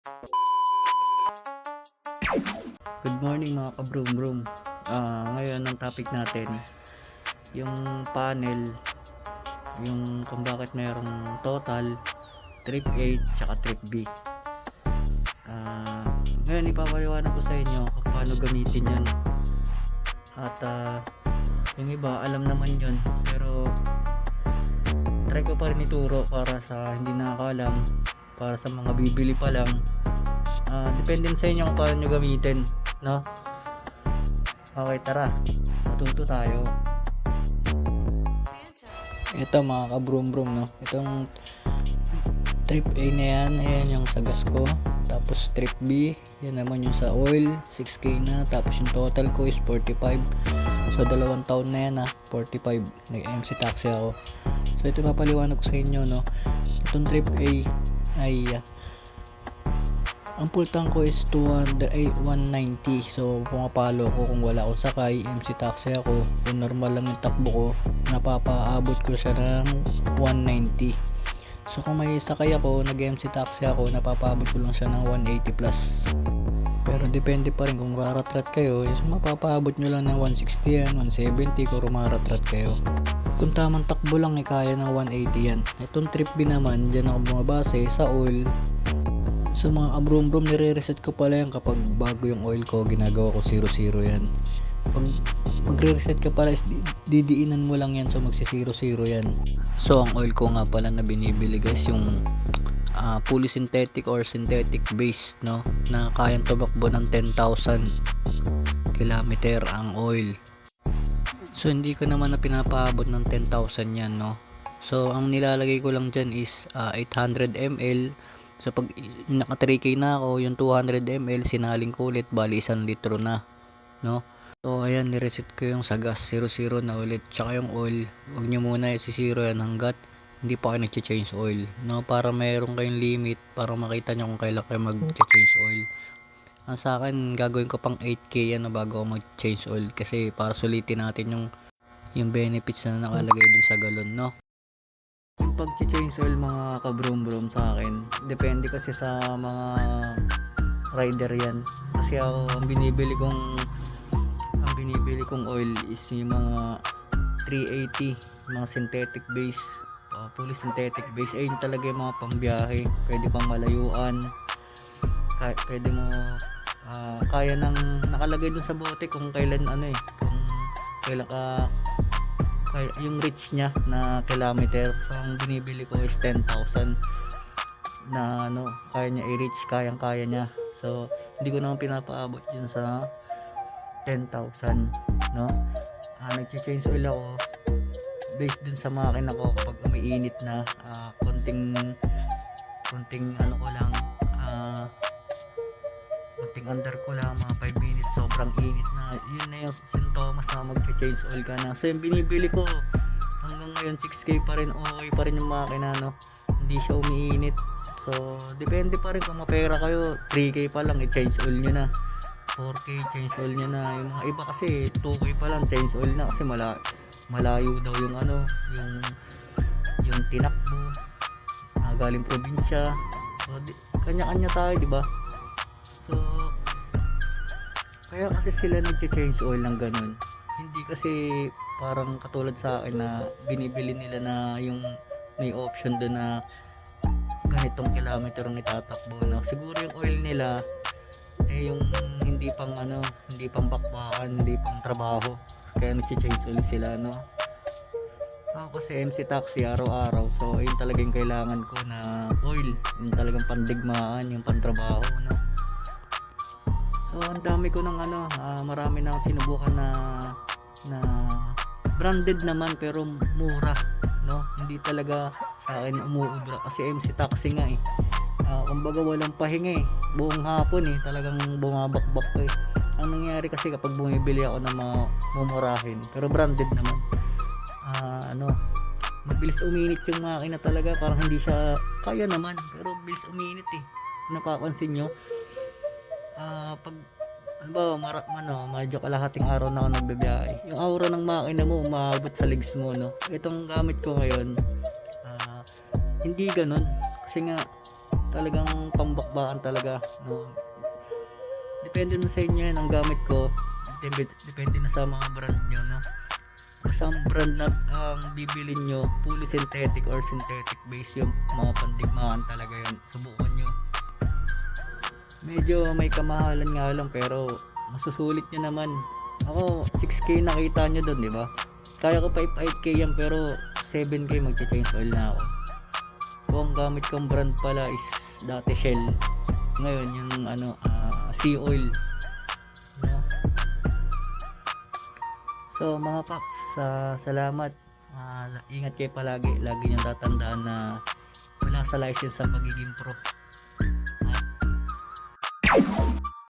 Good morning mga ka-broom-broom. Ngayon ang topic natin, yung panel, yung kung bakit mayroong total, trip A, tsaka trip B. Ngayon ipapaliwanag ko sa inyo kung paano gamitin yun. At yung iba alam naman yun, pero try ko pa rin ituro para sa hindi nakakaalam, para sa mga bibili pa lang. Depende sa inyo kung paano nyo gamitin, no? Okay, tara, matuto tayo. Ito mga ka-broom-broom, no? Itong trip A na yan, ayan yung sa gas ko. Tapos trip B, yan naman yung sa oil, 6K na. Tapos yung total ko is 45. So 2 taon na yan, 45. Nag-MC taxi ako. So ito papaliwanag ko sa inyo, no? Itong trip A ay ang full tank ko is 190. So pumapalo ko kung wala akong sakay, MC taxi ako. Kung normal lang yung takbo ko, napapaabot ko siya ng 190. So kung may sakay ako, nag-MC taxi ako, napapaabot ko lang siya ng 180 plus. Pero depende pa rin kung raratrat kayo, mapapaabot nyo lang ng 160 yan, 170 kung rumaratrat kayo. Kung tamang takbo lang, kaya ng 180 yan. Itong trip B naman, dyan ako bumabase sa oil. So mga ka-broom-broom, nire-reset ko pala yan kapag bago yung oil ko, ginagawa ko 0-0 yan. Pag magre-reset ka pala is didiinan mo lang yan, so magsi-0-0 yan. So ang oil ko nga pala na binibili guys, yung fully synthetic or synthetic base, no, na kayang tumakbo ng 10,000 kilometer ang oil. So hindi ko naman na pinapaabot ng 10,000 yan, no. So ang nilalagay ko lang dyan is 800 ml. So pag naka 3K na ako, yung 200 ml sinaling ko ulit, bali 1 litro na, no. So ayan, nireset ko yung sa gas, 0-0 na ulit. Tsaka yung oil, wag nyo muna isi-0 yan hanggat hindi pa kayo nag-change oil, no, para mayroon kayong limit, para makita nyo kung kailan kayo mag-change oil. Ang sa akin, gagawin ko pang 8K yan bago ako mag-change oil, kasi para sulitin natin yung benefits na nakalagay dun sa galon, no. Yung pag-change oil mga ka-broom-broom sa akin, depende kasi sa mga rider yan. Kasi ako, ang binibili kong oil is yung mga 380, mga synthetic base, fully synthetic base. Ayun talaga yung mga pangbiyahe, pwede pang malayuan, pwede mo kaya nang nakalagay dun sa bote kung kailan kung kailan ka yung reach nya na kilometer. So ang binibili ko is 10,000 na kaya niya i-reach, kaya niya. So hindi ko naman pinapaabot yun sa 10,000, no. Nag-change oil ako based dun sa makina ko kapag umiinit na, konting konting under ko lang, mga 5 minutes sobrang init na, yun na yung sintomas na mag-change oil ka na. So yung binibili ko hanggang ngayon 6K pa rin, okay pa rin yung makina, no, hindi siya umiinit. So depende pa rin kung mapera kayo, 3K pa lang i-change oil nyo na, 4K change oil nyo na. Yung mga iba kasi 2K pa lang change oil na, kasi malayo daw yung yung tinakbo, galing probinsya. So kanya-kanya tayo, di ba? So kaya kasi sila nag-change oil ng ganun. Hindi kasi parang katulad sa akin na binibili nila na yung may option doon na ganitong kilometer ang itatakbo, no? Siguro yung oil nila yung hindi pang bakbakan, hindi pang trabaho, kaya nag-change oil sila, no. Ako kasi MC taxi araw-araw, so yun talagang kailangan ko na oil, yung talagang pandigmaan, yung pantrabaho, no. So ang dami ko ng marami na akong sinubukan na branded naman pero mura, no. Hindi talaga sa akin umuubra kasi MC taxi nga kumbaga walang pahinga buong hapon talagang bumabakbak ko Ang nangyayari kasi kapag bumibili ako ng mga mumurahin pero branded naman, mabilis uminit yung makina talaga, parang hindi siya kaya naman pero bilis uminit napapansin nyo. Pag medyo kalahating araw na ako nagbibiyahe, yung aura ng makina mo umabot sa legs mo, no. Itong gamit ko ngayon hindi ganun kasi nga talagang pambakbakan talaga, no? Depende na sa inyo yan ang gamit ko. Depende na sa mga brand nyo, no? Basta ang brand na ang bibilin nyo, fully synthetic or synthetic base yung mga pandigmaan talaga yan. Subukan nyo. Medyo may kamahalan nga lang pero masusulit nyo naman. Ako 6k nakita nyo doon, di ba? Kaya ko pa 5k yan pero 7k magche-change oil na ako. So ang gamit kong brand pala is dati Shell. Ngayon yung sea oil. No? So mga paps, salamat. Ingat kayo palagi. Lagi niyong tatandaan na wala sa license sa pagiging pro.